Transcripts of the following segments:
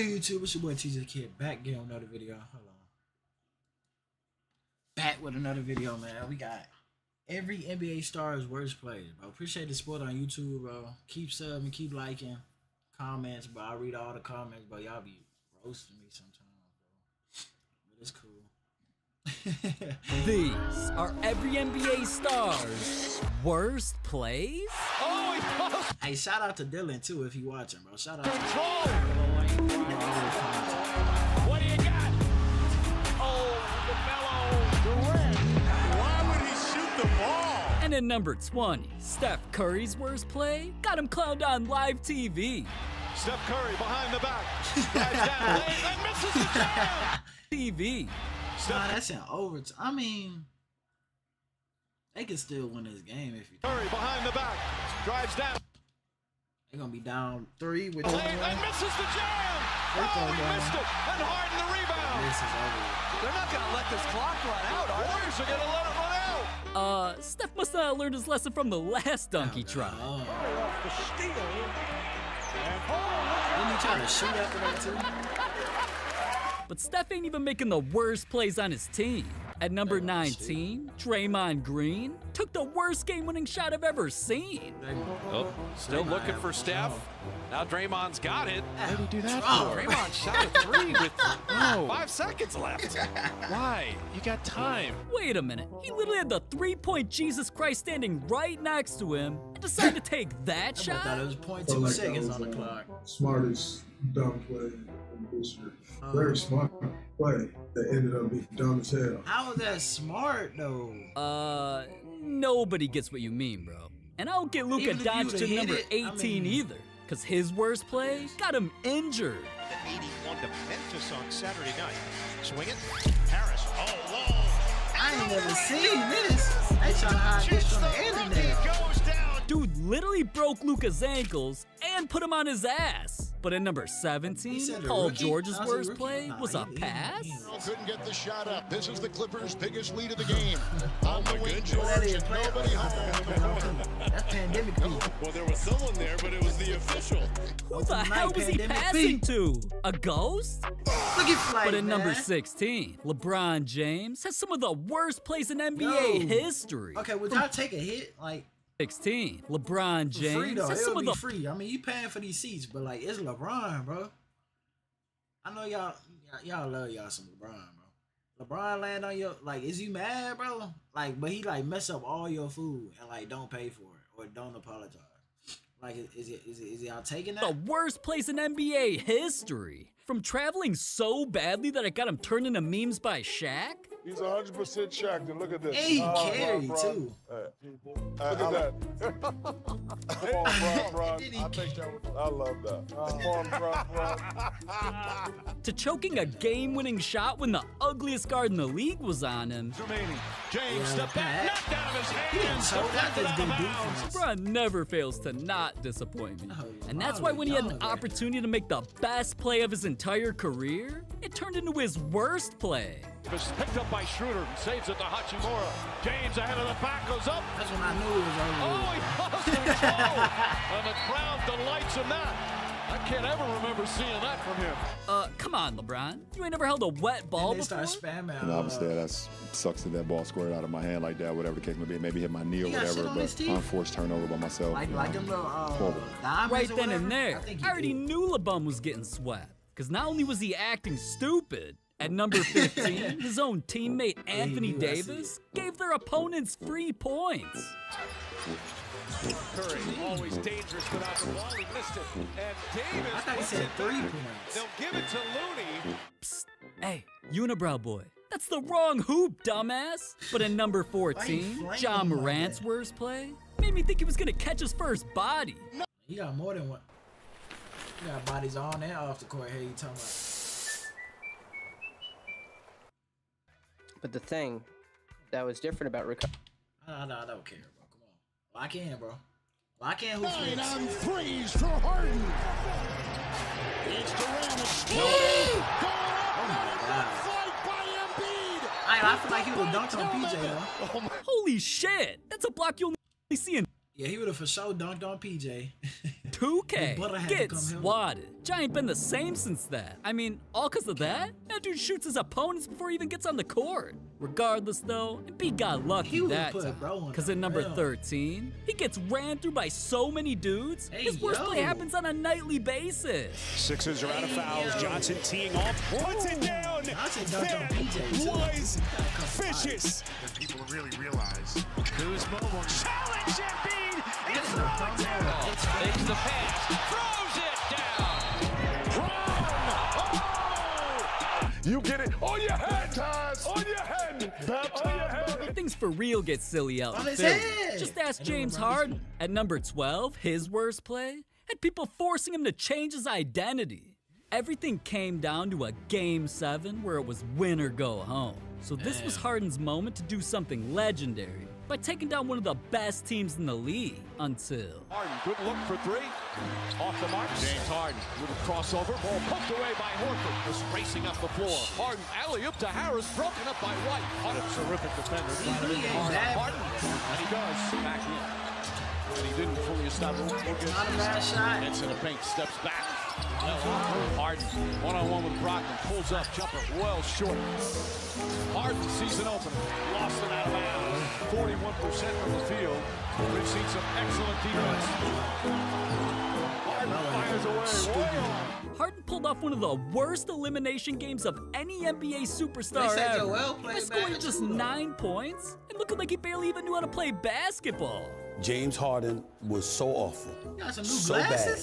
YouTube? It's your boy TJDaKid back again with another video. Hold on. Back with another video, man. We got every NBA star's worst plays, bro. Appreciate the support on YouTube, bro. Keep subbing, keep liking, comments, bro. I read all the comments, but y'all be roasting me sometimes, bro. But it's cool. These are every NBA star's worst plays. Oh, hey, shout out to Dylan too if you watching, bro. Shout out to control. What do you got? Oh, the mellow Durant. Why would he shoot the ball? And in number 20, Steph Curry's worst play got him clowned on live TV. Steph Curry behind the back. Drives down lane and misses the jam. TV. Nah, that's in overtime. I mean, they can still win this game if you. Curry behind the back. Drives down. They're gonna be down 3 with Lane and misses the jam. Oh, he missed it. And Harden the rebound. This is over. They're not going to let this clock run out. Our Warriors are going to let it run out. Steph must not have learned his lesson from the last dunk he tried. Oh. Off the steal. And Didn't he try to shoot after that too? But Steph ain't even making the worst plays on his team. At number 19, Draymond Green took the worst game-winning shot I've ever seen. Oh, still looking for Steph. Now Draymond's got it. How did he do that for? Draymond shot a 3 with 5 seconds left. Why? You got time. Wait a minute. He literally had the three-point Jesus Christ standing right next to him and decided to take that I shot? thought it was 0.2 seconds on the clock. Smartest dunk play in history. Very smart play that ended up being dumb as hell. How is that smart though? Nobody gets what you mean, bro. And I don't get Luka Even if you Doncic would've to hit number it, 18 either, because his worst play got him injured. 81 to Memphis on Saturday night. Swing it. Harris. Oh, low. I ain't never seen this. They trying to hide this from the internet. Goes down. Dude literally broke Luka's ankles and put him on his ass. But at number 17, Paul George's worst play was a pass. Couldn't get the shot up. This is the Clippers' biggest lead of the game. On the wing, George, That is nobody home. That's pandemic people. Well, there was someone there, but it was the official. Who the hell was he passing to? A ghost? Look at Flight, But at man. number 16, LeBron James has some of the worst plays in NBA history. Okay, would y'all take a hit? Like, 16, LeBron free James though. has It'll some of be the free. I mean, you paying for these seats, but like, it's LeBron, bro. I know y'all love y'all some LeBron, bro. LeBron land on your, like, is you mad, bro? Like, but he like mess up all your food and like don't pay for it or don't apologize. Like, is y'all taking that? the worst plays in NBA history. From traveling so badly that I got him turned into memes by Shaq. He's 100% Shaq, and look at this. And he carried too. Look at that. Come on, bro. I love that. Come on, bro. To choking a game-winning shot when the ugliest guard in the league was on him. Remaining. James, Yeah, the back, knocked out of his hands. So that is good defense. LeBron never fails to not disappoint me. And that's why when he had an opportunity to make the best play of his entire career, it turned into his worst play. It's picked up by Schroeder and saves it to Hachimura. James ahead of the back goes up. That's when I knew it was over. Oh, he lost control. And the crowd delights in that. I can't ever remember seeing that from him. Come on, LeBron. You ain't never held a wet ball They before? start spamming. And obviously that sucks that ball squirted out of my hand like that, whatever the case may be. Maybe hit my knee or He got shit whatever, on his but teeth? unforced turnover by myself. like them little horrible. diamonds Right or then whatever. and there, think he I already did. knew LeBron was getting swept. Because not only was he acting stupid, at number 15, his own teammate Anthony knew, I see Davis gave their opponents 3 points. Curry, always dangerous without the ball. He missed it. And Davis. I thought he said 3 points. They'll give it to Looney. Psst, hey, unibrow boy. That's the wrong hoop, dumbass. But at number 14, flaming John like Morant's that? worst play made me think he was gonna catch his first body. He got more than one. He got bodies on and off the court. Hey, you talking about? But the thing that was different about recovery. No, I don't care, bro. Come on. Well, I can, bro. Well, I can hoop 9 flicks. on 3s for Harden. It's Durant. Oh my god. Fight by Embiid. I feel like he would have dunked on PJ though. Holy shit! That's a block you only see in Yeah, he would have for sure dunked on PJ. 2K. Get swatted. Jai ain't been the same since that. I mean, all because of that? That dude shoots his opponents before he even gets on the court. Regardless, though, B got lucky that time. Because in number 13, he gets ran through by so many dudes, his worst play happens on a nightly basis. Sixers are out of fouls. Johnson teeing off. Puts it down. That was vicious. People really realize. Kuzma will challenge Embiid and throw it down. Takes the pass. Throws it down. Oh! You get it on your head, Taz. On your head. On your head. Things for real get silly out in Philly. Just ask James Harden. At number 12, his worst play had people forcing him to change his identity. Everything came down to a Game 7 where it was win or go home. So this was Harden's moment to do something legendary by taking down one of the best teams in the league until... Harden, good look for three. Off the mark. James Harden with a crossover. Ball poked away by Horford. Was racing up the floor. Harden alley-oop to Harris. Broken up by White. On a terrific defender. Harden. And he does. Back in. And he didn't fully establish. Not a bad shot. Gets in the paint. Steps back. Harden, one-on-one with Brockman, pulls up, jumper, well short. Harden sees an opening, lost it out of bounds. 41% from the field. We've seen some excellent defense. Harden fires away. Harden pulled off one of the worst elimination games of any NBA superstar ever. By scoring just 9 points and looking like he barely even knew how to play basketball. James Harden was so awful, so bad.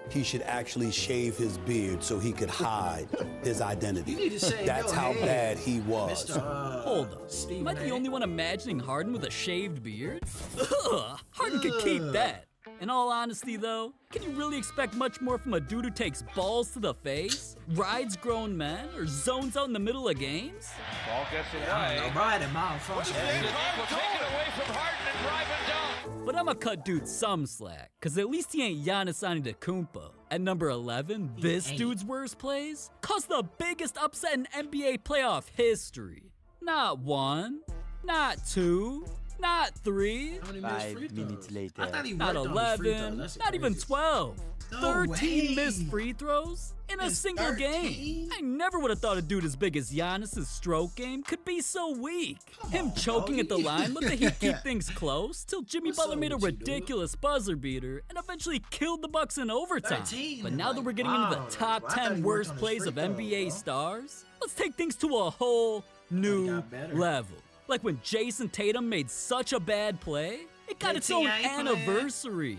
He should actually shave his beard so he could hide his identity. That's how bad he was. Hold up. Am I the only one imagining Harden with a shaved beard? Ugh, Harden could keep that. In all honesty, though, can you really expect much more from a dude who takes balls to the face, rides grown men, or zones out in the middle of games? Ball gets away. Right in malfunction. Take it away from Harden and drive and dunk. But I'ma cut dude some slack, cause at least he ain't Giannis Antetokounmpo. At number 11, this dude's worst plays caused the biggest upset in NBA playoff history. Not 1, not 2, not 3. 5 minutes later. Not 11, not even 12. 13 missed free throws in a single game. I never would have thought a dude as big as Giannis' stroke game could be so weak. Him choking at the line looked like he'd keep things close till Jimmy Butler made a ridiculous buzzer beater and eventually killed the Bucks in overtime. But now that we're getting into the top 10 worst plays of NBA stars, let's take things to a whole new level. Like when Jason Tatum made such a bad play, it got its own anniversary.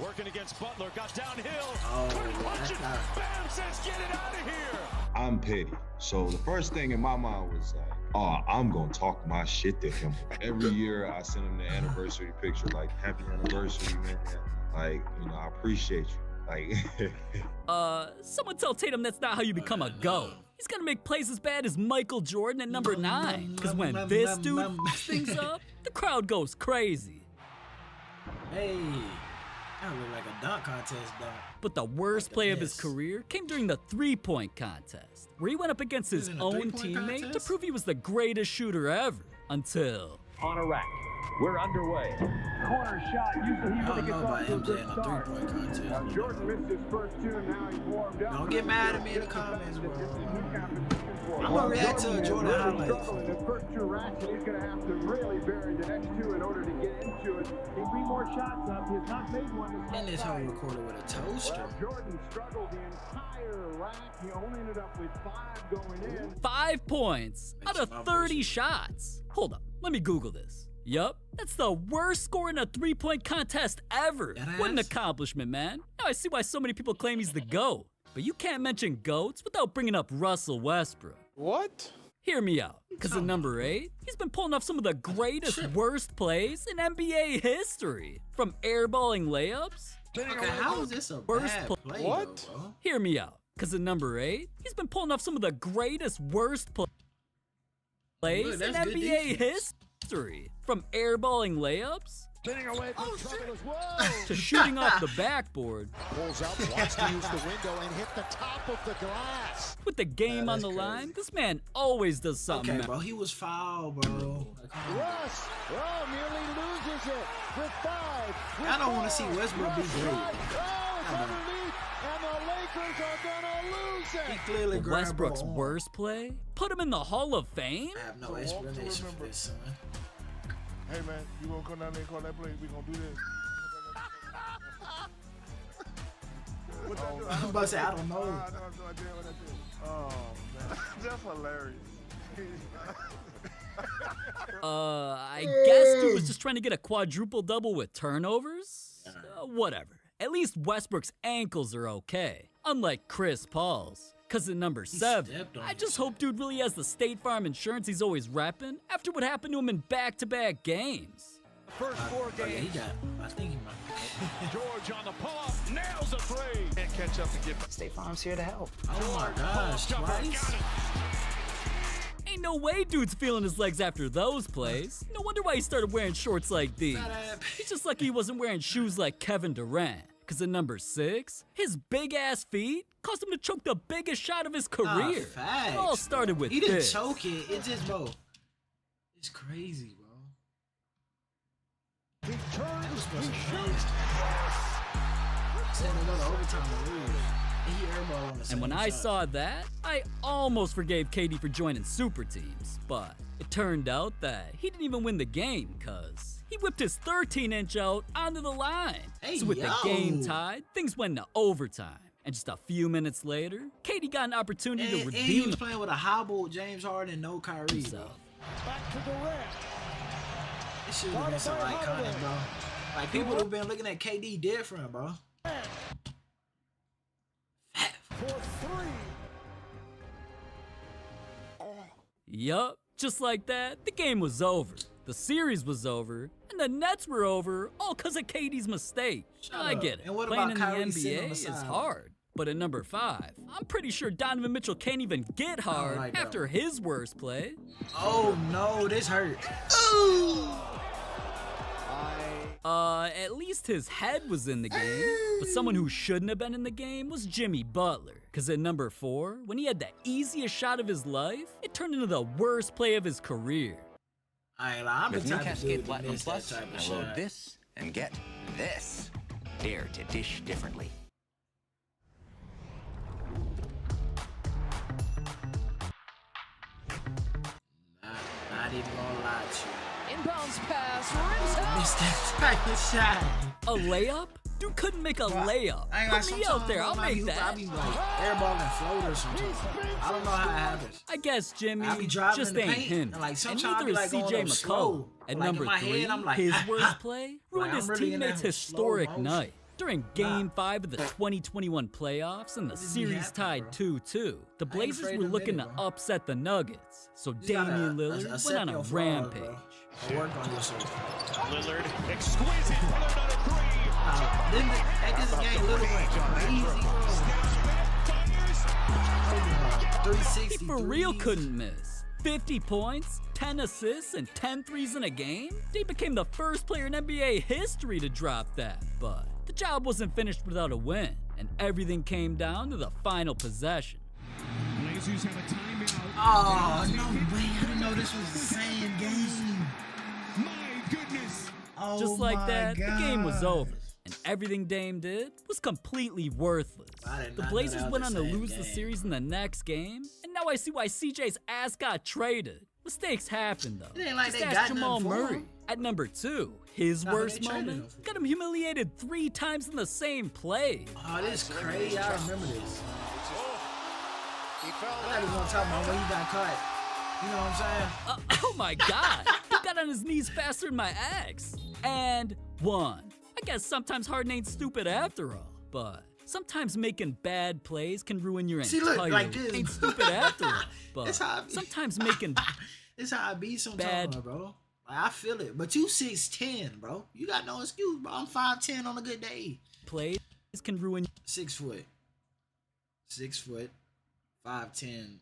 Working against Butler, got downhill. Couldn't punch it. Bam says, get it out of here. I'm petty. So the first thing in my mind was like, oh, I'm going to talk my shit to him. Every year I send him the anniversary picture, like, happy anniversary, man. Like, you know, I appreciate you. Like, someone tell Tatum that's not how you become a GOAT. He's gonna make plays as bad as Michael Jordan at number 9. Because when this dude fucks things up, the crowd goes crazy. Hey, that look like a dunk contest, dunk. But the worst play of his career came during the three-point contest, where he went up against his own teammate to prove he was the greatest shooter ever, until... On a rack. We're underway. Corner shot. Usually he really gets off to a good start. Now Jordan missed his first two, now he's warmed up. Don't get mad at me in the comments, bro. I'm gonna react to Jordan highlights. The first two racks, and he's gonna have to really bury the next two in order to get into it. He 3 more shots up. He has not made one. And this whole recorded with a toaster. Well, Jordan struggled the entire rack. He only ended up with 5 going in. 5 points out of 30 shots. Hold up, let me Google this. Yup, that's the worst score in a 3-point contest ever. What an accomplishment, man. Now I see why so many people claim he's the GOAT. But you can't mention GOATs without bringing up Russell Westbrook. What? Hear me out, because at number 8, he's been pulling off some of the greatest worst plays in NBA history. From airballing layups. Okay, how is this a bad play, what? Bro? Hear me out, because at number 8, he's been pulling off some of the greatest worst plays in NBA history. From airballing layups Away from trouble as well. to shooting off the backboard. Pulls up, wants to use the window and hit the top of the glass. With the game on the line, this man always does something. Okay, bro, he was fouled, bro. Russ, nearly loses it with 5. I don't want to see Westbrook be great. Oh, underneath, and the Lakers are gonna lose it. He clearly grabbed Westbrook's her arm. worst play put him in the Hall of Fame? I have no explanation for this, son. Hey man, you gonna come down there and call that play? We gonna do this. I'm about to say, I don't know. I have no idea what I did. Oh man, that's hilarious. I guess dude was just trying to get a quadruple double with turnovers? Whatever. At least Westbrook's ankles are okay, unlike Chris Paul's. Cause at number 7, I just hope dude really has the State Farm insurance he's always repping after what happened to him in back-to-back games. First 4 games. I think he might. George on the pull-up, nails a 3. Can't catch up and get. State Farm's here to help. Oh my gosh, twice? Ain't no way dude's feeling his legs after those plays. No wonder why he started wearing shorts like these. He's just lucky he wasn't wearing shoes like Kevin Durant. Cause at number 6, his big-ass feet caused him to choke the biggest shot of his career. Facts, it all started with he didn't this. choke it. It just, bro. It's crazy, bro. He turns, he shoots. Said they go to overtime to lose. And he airballed on the same And when I shot. saw that, I almost forgave KD for joining super teams. But it turned out that he didn't even win the game, cause he whipped his 13-inch out onto the line. Hey, so with the game tied, things went into overtime. And just a few minutes later, KD got an opportunity to and redeem he was playing with a hobbled James Harden and no Kyrie. himself. back to Durant. This should have been so iconic, bro. Like, people have been looking at KD different, bro. For 3. Yup, just like that, the game was over. The series was over, and the Nets were over, all because of KD's mistake. I get it. And what Playing about in Kyrie the sitting on NBA the is sideline? hard. But at number 5, I'm pretty sure Donovan Mitchell can't even get hard like that after his worst play. Oh no, this hurt. Ooh. At least his head was in the game. But someone who shouldn't have been in the game was Jimmy Butler. Cause at number 4, when he had the easiest shot of his life, it turned into the worst play of his career. I'm the With new type of Cascade dude that Platinum miss that Plus, type of download shot. this and get this. Dare to dish differently. Not even gonna lie to you. Inbounds pass, rims out. Missed that type of shot. A layup? Dude couldn't make a layup. I ain't like, Put me out there, I'll sometimes make that. I be like airballing floaters sometimes. I don't know how it happens. I guess Jimmy I be driving just in the ain't paint, him. and like And sometimes I neither be is like CJ going McCollum. slow. At Like, number in my 3, head, I'm like, his worst play ruined I'm his really in that teammates' slow historic motion. night. During Game 5 of the 2021 playoffs and the series tied 2-2, the Blazers afraid were to looking admit to it, upset the Nuggets. So You gotta Damian Lillard went accept on a your flaws, rampage. bro. Work on yourself. Lillard, exquisite. Another 3. Then at this game, Lillard went crazy, bro. 360. He for real couldn't miss. 50 points, 10 assists, and 10 threes in a game? He became the first player in NBA history to drop that. But the job wasn't finished without a win, and everything came down to the final possession. Blazers have a timeout. Oh, no way. I didn't know this was the same game. My goodness. Oh, Just like my that, God. the game was over. And everything Dame did was completely worthless. The Blazers went on to lose the series in the next game, and now I see why CJ's ass got traded. Mistakes happen though. It ain't like Just they ask got Jamal nothing for Murray. him. At number 2, his Nah, but worst they traded moment him. got him humiliated 3 times in the same play. Oh, this is crazy. I remember this. He fell I thought he was gonna talk about when he got caught. You know what I'm saying? Oh my God! He got on his knees faster than my ex. And 1. I guess sometimes Harden ain't stupid after all, but sometimes making bad plays can ruin your See, entire look, like life. this. Ain't stupid after all, but That's how I be. sometimes making This how I be sometimes, bro. Like, I feel it. But you 6'10", bro. You got no excuse, bro. I'm 5'10" on a good day. plays can ruin 6 foot. 6 foot. 5'10",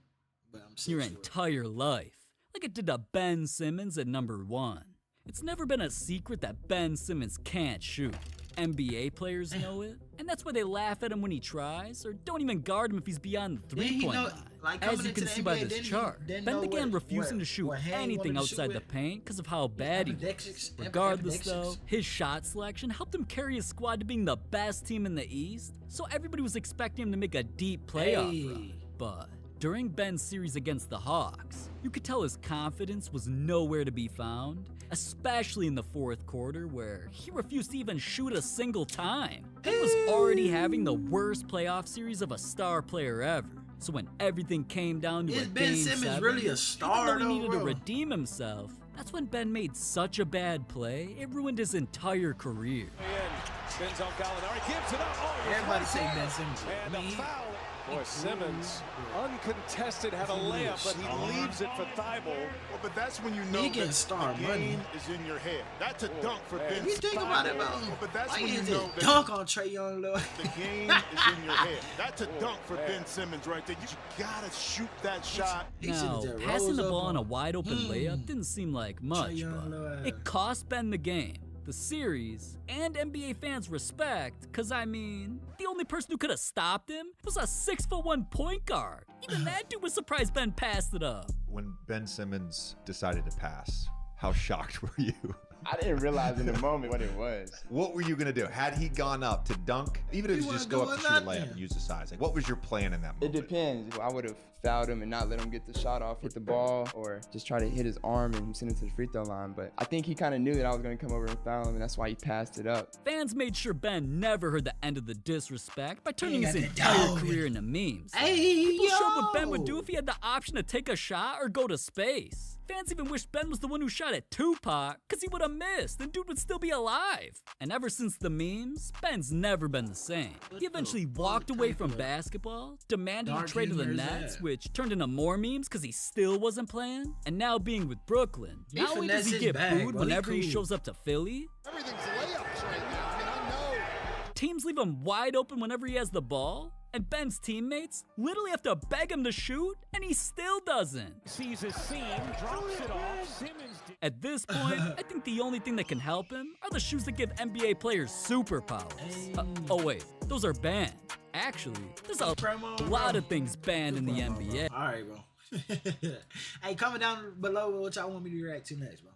but I'm 6 your foot. entire life, like it did to Ben Simmons at number 1. It's never been a secret that Ben Simmons can't shoot. NBA players know it, and that's why they laugh at him when he tries, or don't even guard him if he's beyond the three-point line. Like, as you can see by this chart, Ben began refusing to shoot anything outside the paint because of how bad he was. Regardless though, his shot selection helped him carry his squad to being the best team in the East, so everybody was expecting him to make a deep playoff run. But during Ben's series against the Hawks, you could tell his confidence was nowhere to be found, especially in the fourth quarter where he refused to even shoot a single time. Ben was already having the worst playoff series of a star player ever. So when everything came down to a Ben Simmons really a star, even though he needed to redeem himself, that's when Ben made such a bad play, it ruined his entire career. Everybody say Ben Simmons. And a foul. Boy, Simmons, uncontested, had a layup, but he leaves it for Thibault. Well, but that's when you know that the game is in your head. That's a dunk for Ben. You think about it, bro. But that's when you know that dunk on Trae Young, Lord. The game is in your head. That's a dunk for Ben Simmons right there. You gotta shoot that shot. Now, passing the ball on a wide-open layup didn't seem like much, but it cost Ben the game, the series, and NBA fans respect, because, I mean, the only person who could have stopped him was a 6'1" point guard. Even that dude was surprised Ben passed it up. When Ben Simmons decided to pass, how shocked were you? I didn't realize in the moment what it was. What were you going to do? Had he gone up to dunk, even if it was just go up to shoot a layup and use the size, like, what was your plan in that moment? It depends. I would have fouled him and not let him get the shot off with the ball, or just try to hit his arm and send it to the free throw line. But I think he kind of knew that I was going to come over and foul him, and that's why he passed it up. Fans made sure Ben never heard the end of the disrespect by turning his entire career into memes. People showed what Ben would do if he had the option to take a shot or go to space. Fans even wished Ben was the one who shot at Tupac, because he would have missed and dude would still be alive. And ever since the memes, Ben's never been the same. He eventually walked away from basketball, demanded a trade to the Nets, which turned into more memes because he still wasn't playing. And now being with Brooklyn, not only does he get booed whenever he shows up to Philly, everything's layups right now. I mean, I know. Teams leave him wide open whenever he has the ball, and Ben's teammates literally have to beg him to shoot, and he still doesn't. Sees his seam, drops it off. Simmons. At this point, I think the only thing that can help him are the shoes that give NBA players superpowers. Oh wait, those are banned. Actually, there's a lot of things banned in the NBA. All right, bro. Hey, comment down below what y'all want me to react to next, bro.